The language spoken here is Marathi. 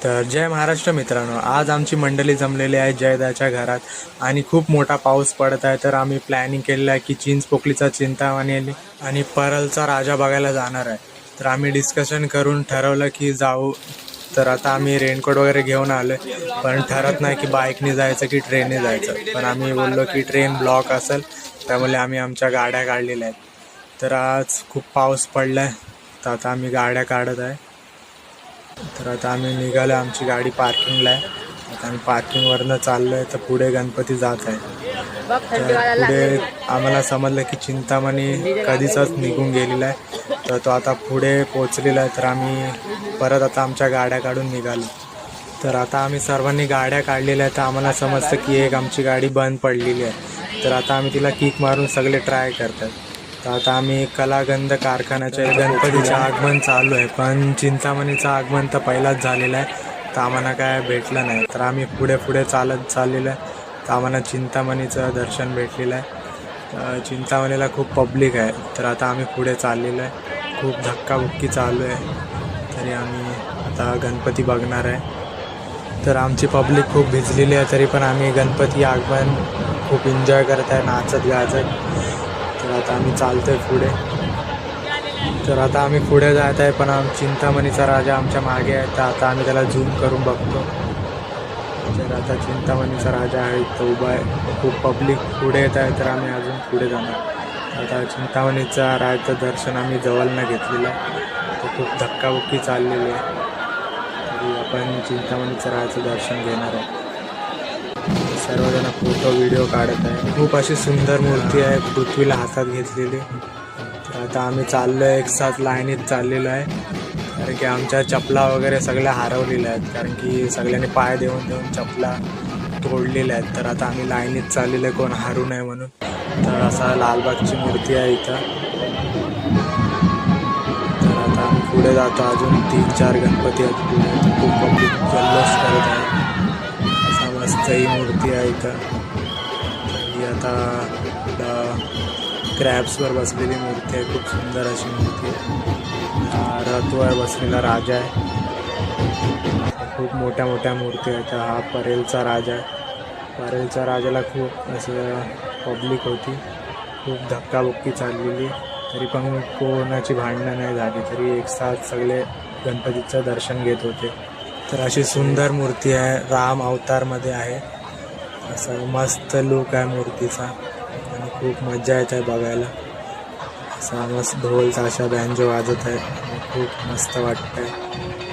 तर जय महाराष्ट्र मित्रांनो, आज आमची मंडळी जमलेली आहे जयदाच्या घरात आणि खूप मोठा पाऊस पडत आहे. तर आम्ही प्लॅनिंग केलेलं आहे की चिंचपोकलीचा चिंतामणी आणि परलचा राजा बघायला जाणार आहे. तर आम्ही डिस्कशन करून ठरवलं की जाऊ. तर आता आम्ही रेनकोट वगैरे घेऊन आलो, पण ठरत नाही की बाईकने जायचं की ट्रेनने जायचं. पण आम्ही बोललो की ट्रेन ब्लॉक असेल, त्यामुळे आम्ही आमच्या गाड्या काढलेल्या आहेत. तर आज खूप पाऊस पडला आहे, तर आता आम्ही गाड्या काढत आहे. तर आता आम्ही निघालो, आमची गाडी पार्किंगला आहे. आता आम्ही पार्किंगवरनं चाललो आहे. तर पुढे गणपती जात आहे. तर पुढे आम्हाला समजलं की चिंतामणी कधीचाच निघून गेलेला आहे, तर तो आता पुढे पोचलेला आहे. तर आम्ही परत आता आमच्या गाड्या काढून निघालो. तर आता आम्ही सर्वांनी गाड्या काढलेल्या आहेत. तर आम्हाला समजतं की एक आमची गाडी बंद पडलेली आहे. तर आता आम्ही तिला किक मारून सगळे ट्राय करतात. तर आता आम्ही कलागंध कारखान्याच्या गणपतीचं आगमन चालू आहे, पण चिंतामणीचं आगमन तर पहिलाच झालेलं आहे, तर आम्हाला काय भेटलं नाही. तर आम्ही पुढे पुढे चालत चाललेलं आहे. तर आम्हाला चिंतामणीचं दर्शन भेटलेलं आहे. चिंतामणीला खूप पब्लिक आहे. तर आता आम्ही पुढे चाललेलो आहे. खूप धक्काबुक्की चालू आहे. तरी आम्ही आता गणपती बघणार आहे. तर आमची पब्लिक खूप भिजलेली आहे, तरी पण आम्ही गणपती आगमन खूप एन्जॉय करत आहे, नाचत गाजत. तर आता आम्ही चालतोय पुढे. तर आता आम्ही पुढे जात आहे, पण चिंतामणीचा राजा आमच्या मागे आहे. तर आता आम्ही त्याला झूम करून बघतो. तर आता चिंतामणीचा राजा आहे, तो उभा आहे. खूप पब्लिक पुढे येत आहे, तर आम्ही अजून पुढे जाणार. आता चिंतामणीचा राजाचं दर्शन आम्ही जवळनं घेतलेलं आहे. तर खूप धक्काबुक्की चाललेली आहे. तरी आपण चिंतामणीचं राजाचं दर्शन घेणार आहे. सर्वजण फोटो व्हिडिओ काढत आहे. खूप अशी सुंदर मूर्ती आहे, पृथ्वीला हातात घेतलेली. तर आता आम्ही चाललो आहे, एक साथ लाईनीत चाललेलो आहे, कारण की आमच्या चपला वगैरे सगळ्या हरवलेल्या आहेत, कारण की सगळ्यांनी पाय देऊन देऊन चपला तोडलेल्या आहेत. तर आता आम्ही लाईनीत चाललेलो आहे, कोण हारू नये म्हणून. तर असा लालबागची मूर्ती आहे इथं. तर आता आम्ही पुढे जातो. अजून 3-4 गणपती आहेत पुढे. तर खूप पब्लिक जल्लोष करत आहे. मस्त ही मूर्ती आहे इथं. ही आता क्रॅब्सवर बसलेली मूर्ती आहे, खूप सुंदर अशी मूर्ती आहे. रथवर बसलेला राजा आहे. खूप मोठ्या मोठ्या मूर्ती आहेत. हा परेलचा राजा आहे. परेलच्या राजाला खूप असं पब्लिक होती, खूप धक्काबुक्की चाललेली, तरी पण कोणाची भांडणं नाही झाली. तरी एक साथ सगळे गणपतीचं दर्शन घेत होते. तर अशी सुंदर मूर्ती आहे, राम अवतारमध्ये आहे. असं मस्त लुक आहे मूर्तीचा आणि खूप मजा येत आहे बघायला. असा मस्त ढोल ताशा बँजो वाजत आहे, खूप मस्त वाटतं आहे.